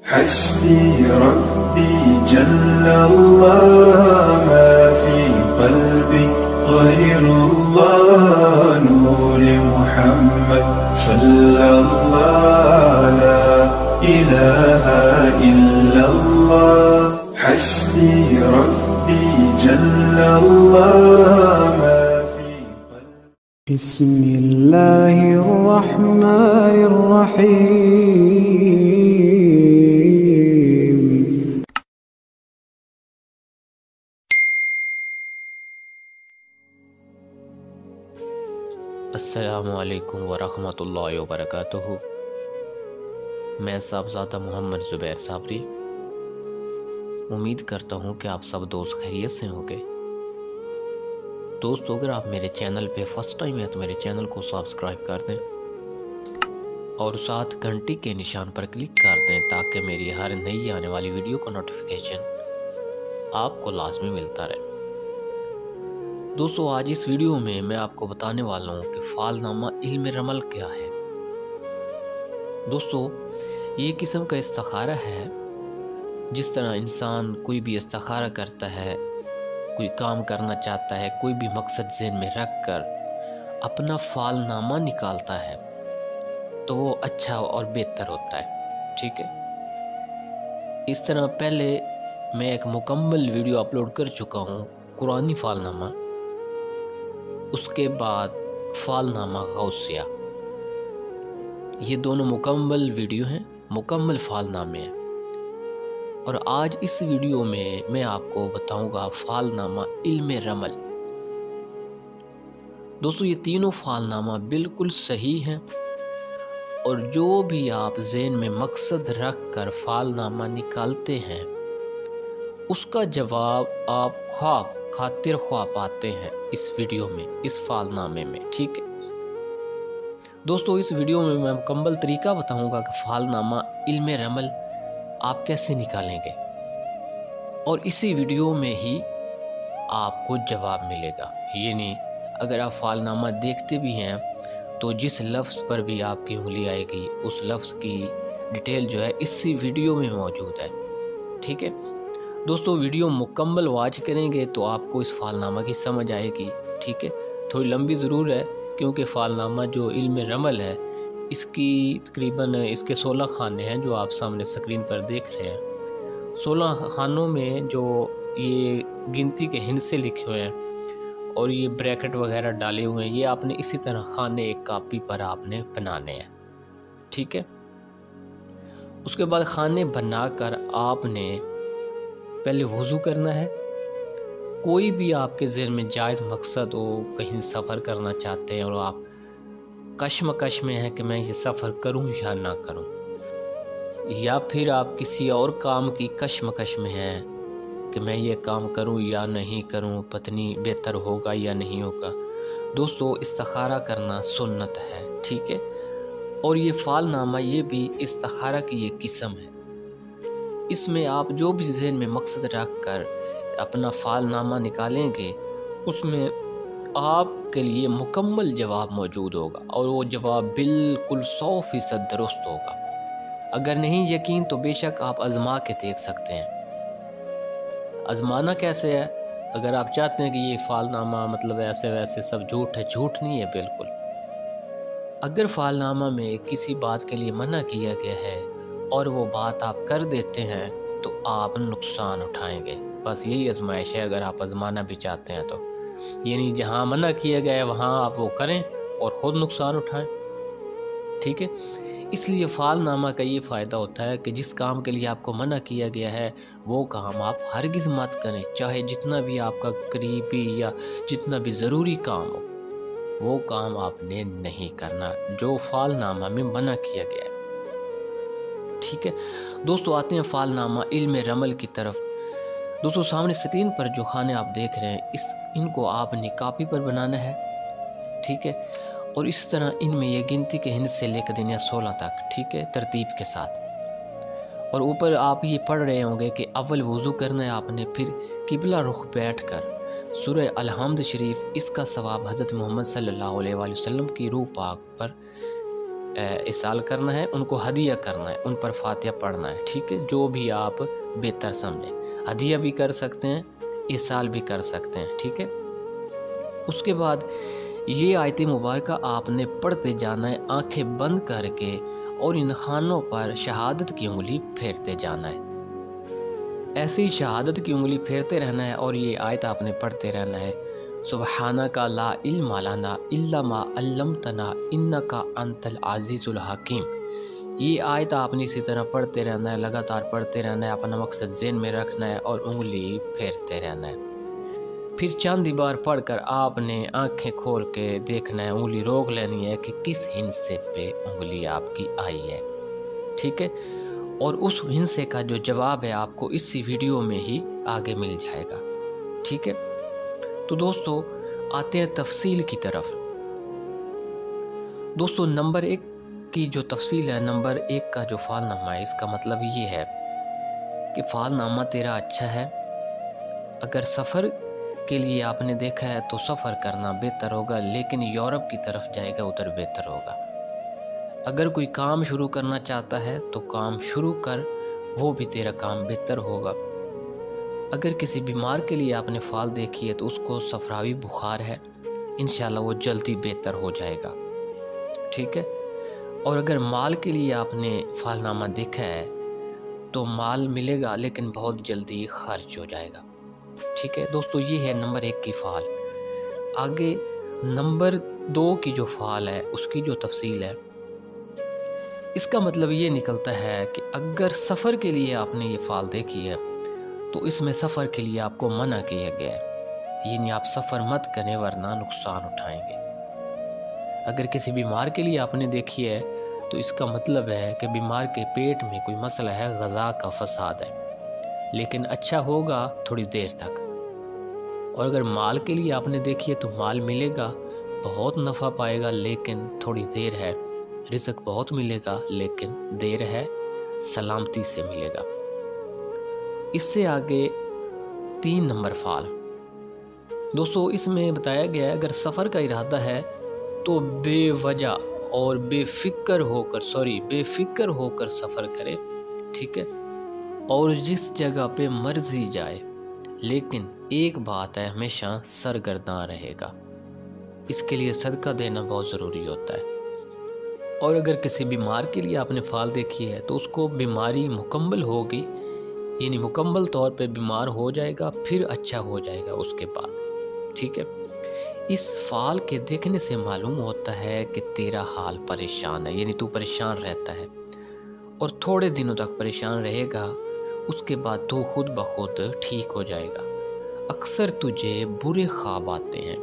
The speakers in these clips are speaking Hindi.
हस्बी रब्बी जल्लल्लाह मा फी क़ल्बी ग़ैरुल्लाह नूर मुहम्मद सल्लल्लाह ला इलाहा इल्लल्लाह। हस्बी रब्बी जल्लल्लाह मा फी क़ल्बी। बिस्मिल्लाहिर्रहमानिर्रहीम। अस्सलामुअलैकुम वरहमतुल्लाहि वबरकातुहू। मैं साहबज़ादा मोहम्मद ज़ुबैर साबरी उम्मीद करता हूँ कि आप सब दोस्त खैरियत से होंगे। दोस्तों, अगर आप मेरे चैनल पे फर्स्ट टाइम है तो मेरे चैनल को सब्सक्राइब कर दें और साथ घंटी के निशान पर क्लिक कर दें ताकि मेरी हर नई आने वाली वीडियो का नोटिफिकेशन आपको लाजमी मिलता रहे। दोस्तों, आज इस वीडियो में मैं आपको बताने वाला हूँ कि फालनामा इल्म रमल क्या है। दोस्तों, ये किस्म का इस्तिखारा है। जिस तरह इंसान कोई भी इस्तिखारा करता है, कोई काम करना चाहता है, कोई भी मकसद ज़हन में रख कर अपना फालनामा निकालता है तो वो अच्छा और बेहतर होता है। ठीक है, इस तरह पहले मैं एक मुकम्मल वीडियो अपलोड कर चुका हूँ कुरानी फालनामा, उसके बाद फालनामा गौसिया। ये दोनों मुकम्मल वीडियो हैं, मुकम्मल फालनामे हैं। और आज इस वीडियो में मैं आपको बताऊंगा फालनामा इल्म रमल। दोस्तों, ये तीनों फालनामा बिल्कुल सही हैं और जो भी आप ज़हन में मकसद रख कर फालनामा निकालते हैं उसका जवाब आप खातिर ख्वाह पाते हैं इस वीडियो में, इस फालनामे में। ठीक है दोस्तों, इस वीडियो में मैं मुकम्मल तरीका बताऊंगा कि फालनामा इल्म रमल आप कैसे निकालेंगे और इसी वीडियो में ही आपको जवाब मिलेगा। ये नहीं, अगर आप फालनामा देखते भी हैं तो जिस लफ्ज़ पर भी आपकी उंगली आएगी उस लफ्ज़ की डिटेल जो है इसी वीडियो में मौजूद है। ठीक है दोस्तों, वीडियो मुकम्मल वॉच करेंगे तो आपको इस फालनामा की समझ आएगी। ठीक है, थोड़ी लंबी ज़रूर है क्योंकि फालनामा जो इल्म रमल है इसकी तकरीबन इसके 16 खाने हैं जो आप सामने स्क्रीन पर देख रहे हैं। 16 खानों में जो ये गिनती के हिस्से लिखे हुए हैं और ये ब्रैकेट वगैरह डाले हुए हैं, ये आपने इसी तरह खाने एक कापी पर आपने बनाने हैं। ठीक है, उसके बाद खाने बनाकर आपने पहले वज़ू करना है। कोई भी आपके ज़हन में जायज़ मकसद हो, कहीं सफ़र करना चाहते हैं और आप कश्मकश में हैं कि मैं ये सफ़र करूं या ना करूं, या फिर आप किसी और काम की कश्मकश में हैं कि मैं ये काम करूं या नहीं करूं, पत्नी बेहतर होगा या नहीं होगा। दोस्तों, इस्तिखारा करना सुन्नत है। ठीक है, और ये फालनामा ये भी इस्तिखारा की ये किस्म है। इसमें आप जो भी ज़हन में मकसद रख कर अपना फालनामा निकालेंगे उसमें आपके लिए मुकम्मल जवाब मौजूद होगा और वो जवाब बिल्कुल 100% दुरुस्त होगा। अगर नहीं यकीन तो बेशक आप आज़मा के देख सकते हैं। आज़माना कैसे है? अगर आप चाहते हैं कि ये फालनामा मतलब ऐसे वैसे सब झूठ है, झूठ नहीं है बिल्कुल। अगर फालनामा में किसी बात के लिए मना किया गया है और वो बात आप कर देते हैं तो आप नुकसान उठाएंगे। बस यही आजमाइश है। अगर आप आजमाना भी चाहते हैं तो यानी जहाँ मना किया गया है वहाँ आप वो करें और ख़ुद नुकसान उठाएं। ठीक है, इसलिए फालनामा का ये फ़ायदा होता है कि जिस काम के लिए आपको मना किया गया है वो काम आप हरगिज़ मत करें, चाहे जितना भी आपका करीबी या जितना भी ज़रूरी काम हो, वो काम आपने नहीं करना जो फालनामा में मना किया गया है। ठीक है दोस्तों, आते हैं फालनामा इल्म रमल की तरफ। दोस्तों, सामने स्क्रीन पर जो खाने आप देख रहे हैं इनको आपने कापी पर बनाना है। ठीक है, और इस तरह इनमें ये गिनती के हिंद से लेकर दिन 16 तक, ठीक है, तरतीब के साथ। और ऊपर आप ये पढ़ रहे होंगे कि अव्वल वज़ू करना है आपने, फिर किबला रुख बैठ कर सूरह अल-हम्द शरीफ, इसका सवाब हज़रत मोहम्मद सल्लल्लाहु अलैहि वसल्लम की रूह पाक पर इसाल करना है, उनको हदिया करना है, उन पर फातिहा पढ़ना है। ठीक है, जो भी आप बेहतर समझें, हदिया भी कर सकते हैं, इसाल भी कर सकते हैं। ठीक है, उसके बाद ये आयत मुबारक आपने पढ़ते जाना है आंखें बंद करके, और इन खानों पर शहादत की उंगली फेरते जाना है। ऐसे ही शहादत की उंगली फेरते रहना है और ये आयत आपने पढ़ते रहना है, सुबहानका ला इल्मा लना इल्ला मा अल्लमतना इन्नका अंतल अज़ीज़ुल हकीम। ये आयत आपने इसी तरह पढ़ते रहना है, लगातार पढ़ते रहना है, अपना मकसद ज़हन में रखना है और उंगली फेरते रहना है। फिर चंद बार पढ़कर आपने आंखें खोल के देखना है, उंगली रोक लेनी है कि किस हिस्से पे उंगली आपकी आई है। ठीक है, और उस हिस्से का जो जवाब है आपको इसी वीडियो में ही आगे मिल जाएगा। ठीक है, तो दोस्तों आते हैं तफसील की तरफ। दोस्तों नंबर 1 की जो तफसील है, नंबर 1 का जो फालनामा है, इसका मतलब ये है कि फालनामा तेरा अच्छा है। अगर सफ़र के लिए आपने देखा है तो सफ़र करना बेहतर होगा, लेकिन यूरोप की तरफ जाएगा उधर बेहतर होगा। अगर कोई काम शुरू करना चाहता है तो काम शुरू कर, वो भी तेरा काम बेहतर होगा। अगर किसी बीमार के लिए आपने फाल देखी है तो उसको सफरावी बुखार है, इंशाल्लाह वो जल्दी बेहतर हो जाएगा। ठीक है, और अगर माल के लिए आपने फालनामा देखा है तो माल मिलेगा लेकिन बहुत जल्दी खर्च हो जाएगा। ठीक है दोस्तों, ये है नंबर 1 की फ़ाल। आगे नंबर 2 की जो फ़ाल है उसकी जो तफसील है, इसका मतलब ये निकलता है कि अगर सफ़र के लिए आपने ये फ़ाल देखी है तो इसमें सफ़र के लिए आपको मना किया गया है, यानी आप सफ़र मत करें वरना नुकसान उठाएंगे। अगर किसी बीमार के लिए आपने देखी है तो इसका मतलब है कि बीमार के पेट में कोई मसला है, ग़ज़ा का फसाद है, लेकिन अच्छा होगा थोड़ी देर तक। और अगर माल के लिए आपने देखी है तो माल मिलेगा, बहुत नफ़ा पाएगा, लेकिन थोड़ी देर है। रिज़्क़ बहुत मिलेगा लेकिन देर है, सलामती से मिलेगा। इससे आगे 3 नंबर फ़ाल। दोस्तों इसमें बताया गया है अगर सफ़र का इरादा है तो बेवजह और बेफ़िक्र होकर सफ़र करे। ठीक है, और जिस जगह पे मर्जी जाए, लेकिन एक बात है, हमेशा सरगर्दां रहेगा। इसके लिए सदका देना बहुत ज़रूरी होता है। और अगर किसी बीमार के लिए आपने फ़ाल देखी है तो उसको बीमारी मुकम्मल होगी, यानी मुकम्मल तौर पे बीमार हो जाएगा, फिर अच्छा हो जाएगा उसके बाद। ठीक है, इस फ़ाल के देखने से मालूम होता है कि तेरा हाल परेशान है, यानी तू परेशान रहता है और थोड़े दिनों तक परेशान रहेगा, उसके बाद तू खुद ब खुद ठीक हो जाएगा। अक्सर तुझे बुरे ख्वाब आते हैं,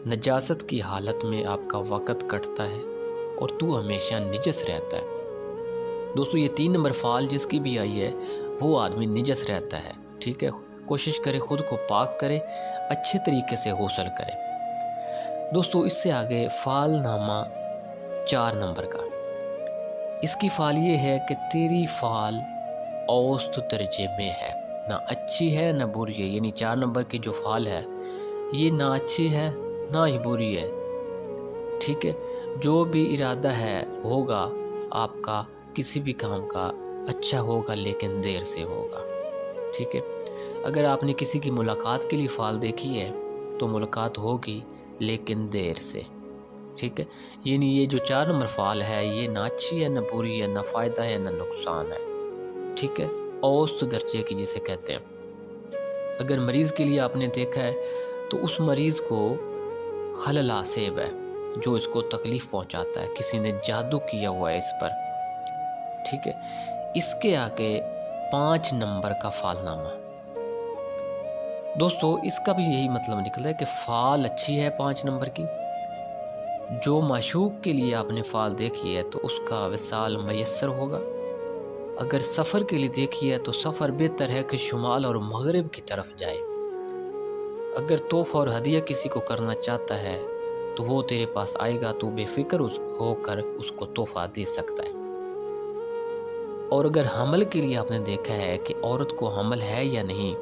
नजासत की हालत में आपका वक़्त कटता है और तू हमेशा निजस रहता है। दोस्तों ये 3 नंबर फ़ाल जिसकी भी आई है वो आदमी निजस रहता है। ठीक है, कोशिश करे खुद को पाक करे, अच्छे तरीके से गौसल करे। दोस्तों इससे आगे फ़ालनामा 4 नंबर का, इसकी फ़ाल ये है कि तेरी फ़ाल औसत दर्जे में है, ना अच्छी है ना बुरी है। यानी 4 नंबर की जो फ़ाल है ये ना अच्छी है ना ही बुरी है। ठीक है, जो भी इरादा है होगा आपका, किसी भी काम का अच्छा होगा लेकिन देर से होगा। ठीक है, अगर आपने किसी की मुलाकात के लिए फ़ाल देखी है तो मुलाकात होगी लेकिन देर से। ठीक है, यानी ये जो 4 नंबर फ़ाल है ये ना अच्छी है ना बुरी है, ना फ़ायदा है ना नुकसान है। ठीक है, औसत दर्जे की जिसे कहते हैं। अगर मरीज़ के लिए आपने देखा है तो उस मरीज़ को खलल आसेब है, जो इसको तकलीफ़ पहुंचाता है, किसी ने जादू किया हुआ है इस पर। ठीक है, इसके आगे 5 नंबर का फ़ालनामा। दोस्तों इसका भी यही मतलब निकला है कि फ़ाल अच्छी है 5 नंबर की। जो माशूक के लिए आपने फ़ाल देखी है तो उसका विसाल मयस्सर होगा। अगर सफ़र के लिए देखी है तो सफ़र बेहतर है कि शुमाल और मगरिब की तरफ जाए। अगर तोहफ़ा और हदिया किसी को करना चाहता है तो वो तेरे पास आएगा, तो बेफिक्र होकर उसको तोहफ़ा दे सकता है। और अगर हमल के लिए आपने देखा है कि औरत को हमल है या नहीं,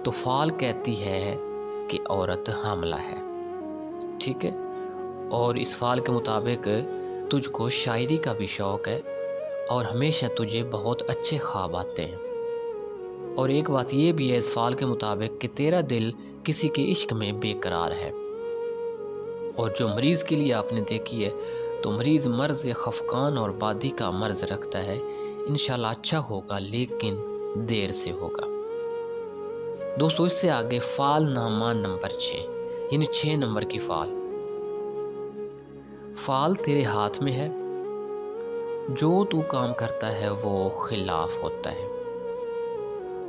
तो फ़ाल कहती है कि औरत हामला है। ठीक है, और इस फ़ाल के मुताबिक तुझको शायरी का भी शौक़ है और हमेशा तुझे बहुत अच्छे ख्वाब आते हैं। और एक बात ये भी है इस फ़ाल के मुताबिक कि तेरा दिल किसी के इश्क में बेकरार है। और जो मरीज़ के लिए आपने देखी है तो मरीज़ मर्ज़ खफकान और बादी का मर्ज़ रखता है। इंशाल्लाह अच्छा होगा लेकिन देर से होगा। दोस्तों इससे आगे फ़ाल नामा नंबर 6 यानी 6 नंबर की फ़ाल। फ़ाल तेरे हाथ में है, जो तू काम करता है वो खिलाफ होता है।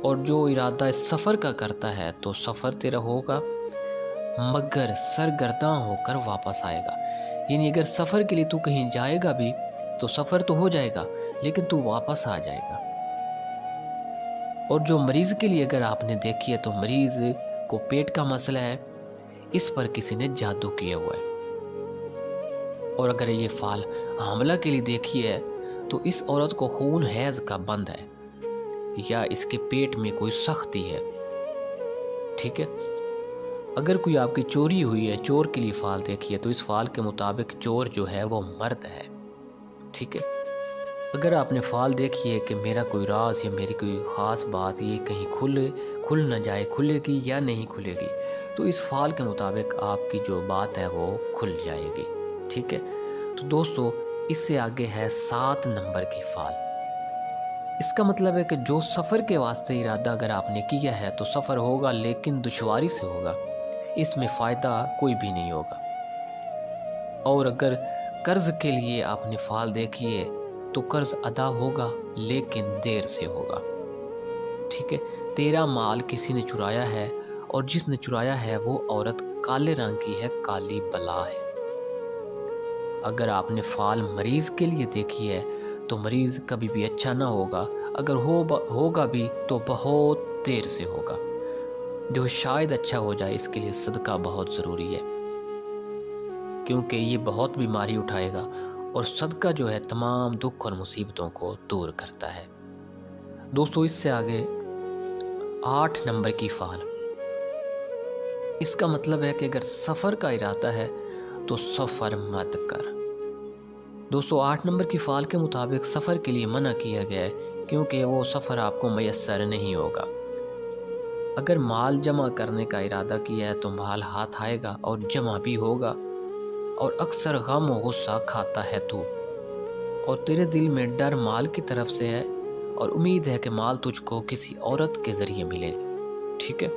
और जो इरादा इस सफ़र का करता है तो सफ़र तेरा होगा मगर सरगर्दा होकर वापस आएगा। यानी अगर सफ़र के लिए तू कहीं जाएगा भी तो सफ़र तो हो जाएगा लेकिन तू वापस आ जाएगा। और जो मरीज़ के लिए अगर आपने देखी है तो मरीज़ को पेट का मसला है, इस पर किसी ने जादू किया हुआ है। और अगर ये फ़ाल हामला के लिए देखी है तो इस औरत को खून हैज़ का बंद है या इसके पेट में कोई सख्ती है। ठीक है। अगर कोई आपकी चोरी हुई है, चोर के लिए फ़ाल देखी है तो इस फ़ाल के मुताबिक चोर जो है वो मर्द है। ठीक है। अगर आपने फ़ाल देखी है कि मेरा कोई राज या मेरी कोई ख़ास बात ये कहीं खुल ना जाए, खुलेगी या नहीं खुलेगी, तो इस फ़ाल के मुताबिक आपकी जो बात है वो खुल जाएगी। ठीक है। तो दोस्तों इससे आगे है 7 नंबर की फ़ाल। इसका मतलब है कि जो सफ़र के वास्ते इरादा अगर आपने किया है तो सफ़र होगा लेकिन दुश्वारी से होगा, इसमें फ़ायदा कोई भी नहीं होगा। और अगर कर्ज़ के लिए आपने फ़ाल देखी है तो कर्ज़ अदा होगा लेकिन देर से होगा। ठीक है। तेरा माल किसी ने चुराया है और जिसने चुराया है वो औरत काले रंग की है, काली बला है। अगर आपने फ़ाल मरीज़ के लिए देखी है तो मरीज़ कभी भी अच्छा ना होगा, अगर होगा भी तो बहुत देर से होगा। जो शायद अच्छा हो जाए इसके लिए सदका बहुत ज़रूरी है, क्योंकि ये बहुत बीमारी उठाएगा और सदका जो है तमाम दुख और मुसीबतों को दूर करता है। दोस्तों इससे आगे 8 नंबर की फ़ाल। इसका मतलब है कि अगर सफ़र का इरादा है तो सफ़र मत कर। दोस्तों 8 नंबर की फ़ाल के मुताबिक सफ़र के लिए मना किया गया है क्योंकि वो सफ़र आपको मयस्सर नहीं होगा। अगर माल जमा करने का इरादा किया है तो माल हाथ आएगा और जमा भी होगा। और अक्सर गम और गुस्सा खाता है तू, और तेरे दिल में डर माल की तरफ से है और उम्मीद है कि माल तुझको किसी औरत के ज़रिए मिले। ठीक है।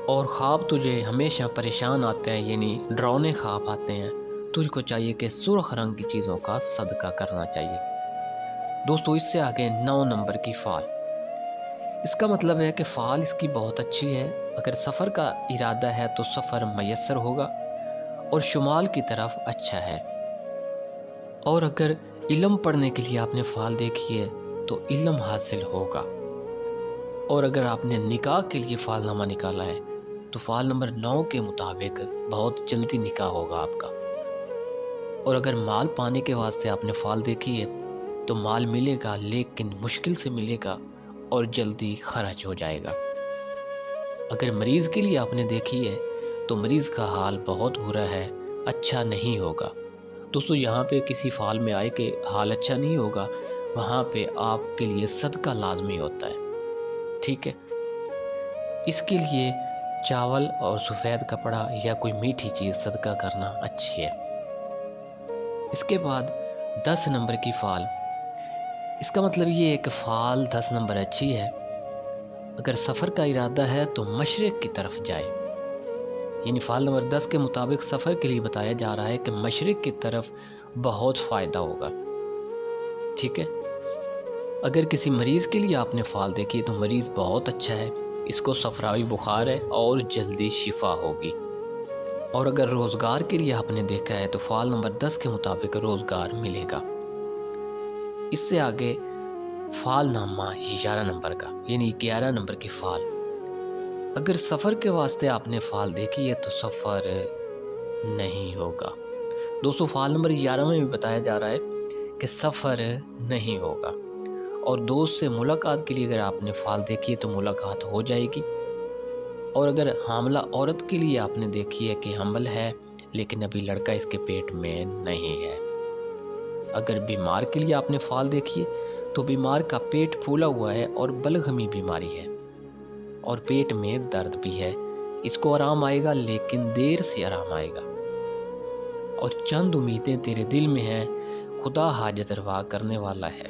और ख्वाब तुझे हमेशा परेशान आते हैं, यानी डरावने ख्वाब आते हैं। तुझको चाहिए कि सुर्ख रंग की चीज़ों का सदका करना चाहिए। दोस्तों इससे आगे 9 नंबर की फ़ाल। इसका मतलब है कि फ़ाल इसकी बहुत अच्छी है। अगर सफ़र का इरादा है तो सफ़र मयस्सर होगा और शुमाल की तरफ अच्छा है। और अगर इल्म पढ़ने के लिए आपने फ़ाल देखी है तो इल्म हासिल होगा। और अगर आपने निकाह के लिए फ़ालनामा निकाला है तो फ़ाल नंबर 9 के मुताबिक बहुत जल्दी निकाह होगा आपका। और अगर माल पाने के वास्ते आपने फ़ाल देखी है तो माल मिलेगा लेकिन मुश्किल से मिलेगा और जल्दी खर्च हो जाएगा। अगर मरीज़ के लिए आपने देखी है तो मरीज़ का हाल बहुत बुरा है, अच्छा नहीं होगा। दोस्तों यहाँ पे किसी फ़ाल में आए कि हाल अच्छा नहीं होगा, वहाँ पे आपके लिए सदका लाजमी होता है। ठीक है। इसके लिए चावल और सफ़ेद कपड़ा या कोई मीठी चीज़ सदका करना अच्छी है। इसके बाद 10 नंबर की फ़ाल। इसका मतलब ये है कि फ़ाल 10 नंबर अच्छी है। अगर सफ़र का इरादा है तो मशरिक़ की तरफ जाए, यानी फ़ाल नंबर 10 के मुताबिक सफ़र के लिए बताया जा रहा है कि मशरिक़ की तरफ बहुत फ़ायदा होगा। ठीक है। अगर किसी मरीज़ के लिए आपने फ़ाल देखी तो मरीज़ बहुत अच्छा है, इसको सफरावी बुखार है और जल्दी शिफा होगी। और अगर रोज़गार के लिए आपने देखा है तो फ़ाल नंबर 10 के मुताबिक रोज़गार मिलेगा। इससे आगे फ़ाल नामा 11 नंबर का, यानी 11 नंबर की फ़ाल। अगर सफ़र के वास्ते आपने फ़ाल देखी है तो सफ़र नहीं होगा। दोस्तों फ़ाल नंबर 11 में भी बताया जा रहा है कि सफ़र नहीं होगा। और दोस्त से मुलाकात के लिए अगर आपने फ़ाल देखी है तो मुलाकात हो जाएगी। और अगर हामला औरत के लिए आपने देखी है कि हमल है लेकिन अभी लड़का इसके पेट में नहीं है। अगर बीमार के लिए आपने फाल देखी है तो बीमार का पेट फूला हुआ है और बलगमी बीमारी है और पेट में दर्द भी है। इसको आराम आएगा लेकिन देर से आराम आएगा। और चंद उम्मीदें तेरे दिल में हैं, खुदा हाजत रवा करने वाला है।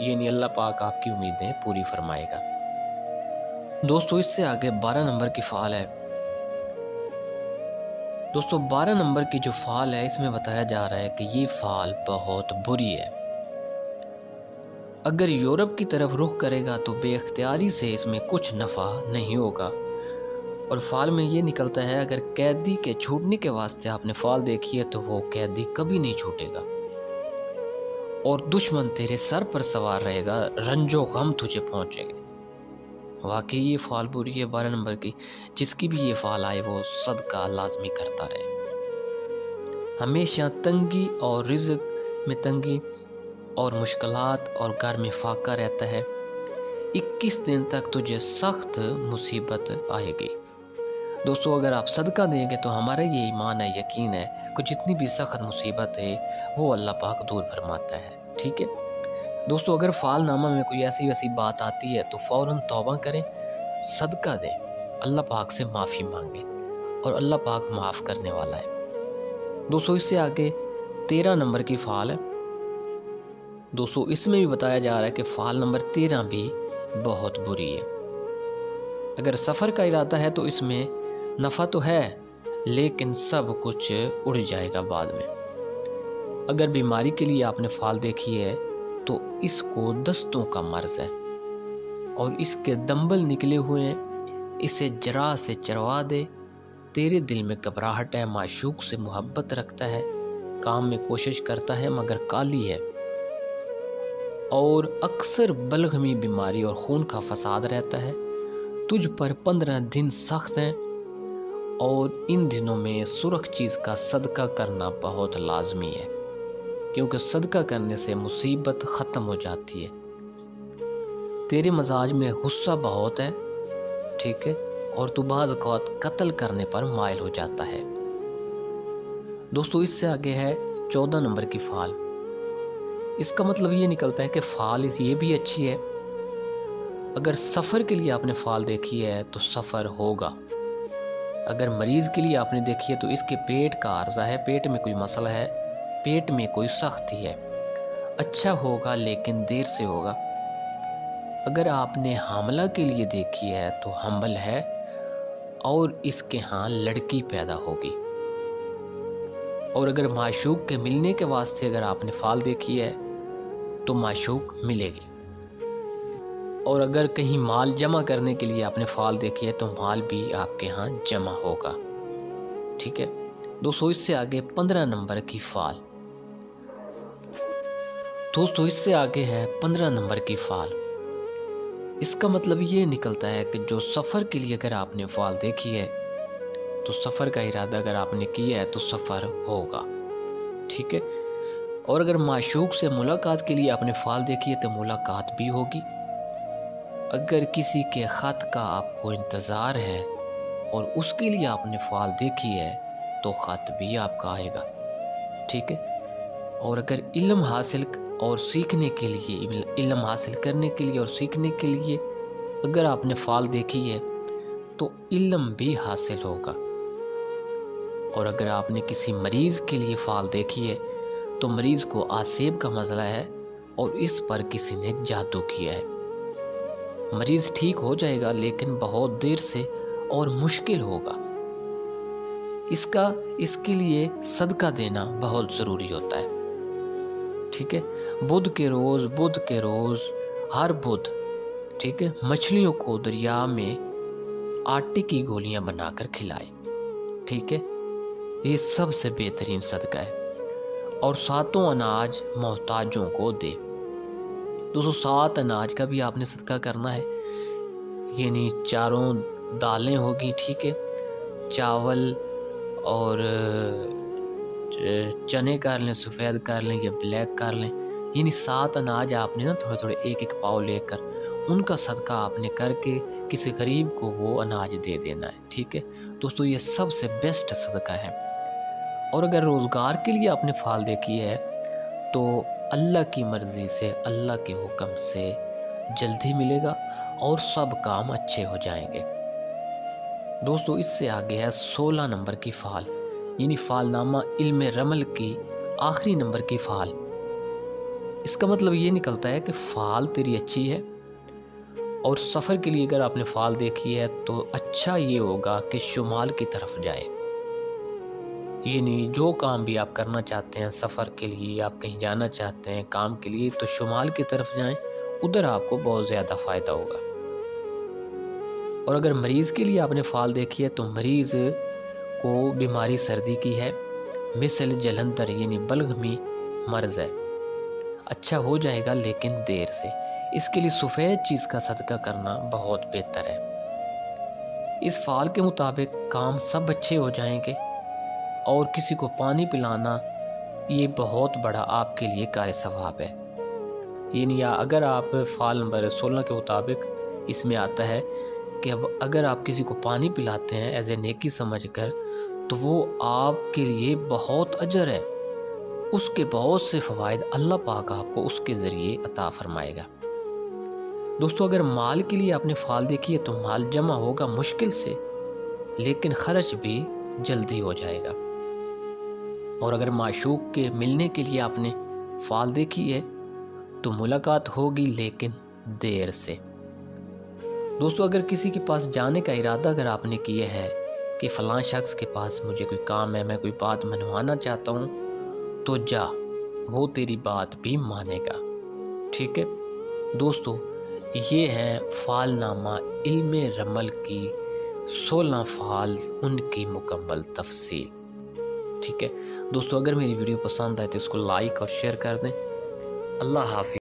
ये नहीं, अल्लाह पाक आपकी उम्मीदें पूरी फरमाएगा। दोस्तों इससे आगे 12 नंबर की फाल है। दोस्तों 12 नंबर की जो फाल है इसमें बताया जा रहा है कि ये फाल बहुत बुरी है। अगर यूरोप की तरफ रुख करेगा तो बेख्तियारी से इसमें कुछ नफ़ा नहीं होगा। और फाल में ये निकलता है, अगर कैदी के छूटने के वास्ते आपने फाल देखी है तो वो कैदी कभी नहीं छूटेगा और दुश्मन तेरे सर पर सवार रहेगा, रंजो गम तुझे पहुँचेंगे। वाकई ये फाल बुरी है 12 नंबर की। जिसकी भी ये फाल आए वो सदका लाजमी करता रहे। हमेशा तंगी और रिज़्क में तंगी और मुश्किलात और घर में फाका रहता है। 21 दिन तक तुझे सख्त मुसीबत आएगी। दोस्तों अगर आप सदका देंगे तो हमारा ये ईमान है, यकीन है कि जितनी भी सख्त मुसीबत है वो अल्लाह पाक दूर फरमाता है। ठीक है दोस्तों, अगर फालनामा में कोई ऐसी वैसी बात आती है तो फ़ौरन तौबा करें, सदका दें, अल्लाह पाक से माफ़ी मांगें और अल्लाह पाक माफ़ करने वाला है। दोस्तों इससे आगे 13 नंबर की फ़ाल है। दोस्तों इसमें भी बताया जा रहा है कि फ़ाल नंबर 13 भी बहुत बुरी है। अगर सफ़र का इरादा है तो इसमें नफ़ा तो है लेकिन सब कुछ उड़ जाएगा बाद में। अगर बीमारी के लिए आपने फ़ाल देखी है तो इसको दस्तों का मर्ज़ है और इसके दंबल निकले हुए हैं। इसे जरा से चरवा दे। तेरे दिल में घबराहट है, माशूक से मोहब्बत रखता है, काम में कोशिश करता है मगर काली है और अक्सर बलगमी बीमारी और खून का फसाद रहता है। तुझ पर 15 दिन सख्त हैं और इन दिनों में सुरख चीज़ का सदका करना बहुत लाजमी है, क्योंकि सदका करने से मुसीबत ख़त्म हो जाती है। तेरे मजाज में गुस्सा बहुत है, ठीक है, और तू बाज़ औक़ात कत्ल करने पर माइल हो जाता है। दोस्तों इससे आगे है 14 नंबर की फ़ाल। इसका मतलब ये निकलता है कि फ़ाल ये भी अच्छी है। अगर सफ़र के लिए आपने फ़ाल देखी है तो सफ़र होगा। अगर मरीज़ के लिए आपने देखी है तो इसके पेट का आर्जा है, पेट में कोई मसला है, पेट में कोई सख्ती है। अच्छा होगा लेकिन देर से होगा। अगर आपने हामला के लिए देखी है तो हम्बल है और इसके यहाँ लड़की पैदा होगी। और अगर माशूक के मिलने के वास्ते अगर आपने फ़ाल देखी है तो माशूक मिलेगी। और अगर कहीं माल जमा करने के लिए आपने फ़ाल देखी है तो माल भी आपके यहाँ जमा होगा। ठीक है दोस्तों, इससे आगे 15 नंबर की फ़ाल। दोस्तों इससे आगे है 15 नंबर की फ़ाल। इसका मतलब ये निकलता है कि जो सफ़र के लिए अगर आपने फ़ाल देखी है तो सफ़र का इरादा अगर आपने किया है तो सफ़र होगा। ठीक है, और अगर माशूक से मुलाकात के लिए आपने फ़ाल देखी है तो मुलाकात भी होगी। अगर किसी के ख़त का आपको इंतज़ार है और उसके लिए आपने फ़ाल देखी है तो ख़त भी आपका आएगा। ठीक है, और अगर इल्म हासिल और सीखने के लिए, इल्म हासिल करने के लिए और सीखने के लिए अगर आपने फ़ाल देखी है तो इल्म भी हासिल होगा। और अगर आपने किसी मरीज़ के लिए फ़ाल देखी है तो मरीज़ को आसेब का मसला है और इस पर किसी ने जादू किया है। मरीज़ ठीक हो जाएगा लेकिन बहुत देर से और मुश्किल होगा। इसके लिए सदका देना बहुत ज़रूरी होता है। ठीक है, बुध के रोज़ हर बुध, ठीक है, मछलियों को दरिया में आटे की गोलियां बनाकर खिलाए। ठीक है, ये सबसे बेहतरीन सदका है। और 7 अनाज मोहताजों को दे। दोस्तों 7 अनाज का भी आपने सदका करना है, यानी 4 दालें होगी। ठीक है, चावल और चने कर लें, सफ़ेद कर लें या ब्लैक कर लें, यानी 7 अनाज आपने ना थोड़े थोड़े एक पाव लेकर उनका सदका आपने करके किसी गरीब को वो अनाज दे देना है। ठीक है दोस्तों, ये सबसे बेस्ट सदका है। और अगर रोज़गार के लिए आपने फ़ाल देखी है तो अल्लाह की मर्ज़ी से, अल्लाह के हुक्म से जल्दी मिलेगा और सब काम अच्छे हो जाएंगे। दोस्तों इससे आगे है 16 नंबर की फ़ाल, यानी फ़ालनामा इल्म रमल की आखिरी नंबर की फ़ाल। इसका मतलब ये निकलता है कि फ़ाल तेरी अच्छी है और सफ़र के लिए अगर आपने फ़ाल देखी है तो अच्छा ये होगा कि शुमाल की तरफ जाए। यानी जो काम भी आप करना चाहते हैं सफ़र के लिए, आप कहीं जाना चाहते हैं काम के लिए, तो शुमाल की तरफ जाएं, उधर आपको बहुत ज़्यादा फ़ायदा होगा। और अगर मरीज़ के लिए आपने फ़ाल देखी है तो मरीज़ को बीमारी सर्दी की है, मिसल जलंधर यानी बलगमी मर्ज़ है, अच्छा हो जाएगा लेकिन देर से। इसके लिए सफ़ेद चीज़ का सदका करना बहुत बेहतर है। इस फ़ाल के मुताबिक काम सब अच्छे हो जाएंगे और किसी को पानी पिलाना ये बहुत बड़ा आपके लिए कार्य सवाब है। यानी अगर आप फ़ाल नंबर 16 के मुताबिक इसमें आता है कि अब अगर आप किसी को पानी पिलाते हैं एज ए नेकी समझकर, तो वो आपके लिए बहुत अजर है, उसके बहुत से फ़वाइद अल्लाह पाक आपको उसके ज़रिए अता फरमाएगा। दोस्तों अगर माल के लिए आपने फ़ाल देखी है तो माल जमा होगा मुश्किल से, लेकिन ख़र्च भी जल्दी हो जाएगा। और अगर माशूक के मिलने के लिए आपने फ़ाल देखी है तो मुलाकात होगी लेकिन देर से। दोस्तों अगर किसी के पास जाने का इरादा अगर आपने किया है कि फ़लाँ शख्स के पास मुझे कोई काम है, मैं कोई बात मनवाना चाहता हूँ, तो जा, वो तेरी बात भी मानेगा। ठीक है दोस्तों, ये है फ़ालनामा इल्म रमल की 16 फ़ाल, उनकी मुकम्मल तफसील। ठीक है दोस्तों, अगर मेरी वीडियो पसंद आए तो इसको लाइक और शेयर कर दें। अल्लाह हाफ़िज़।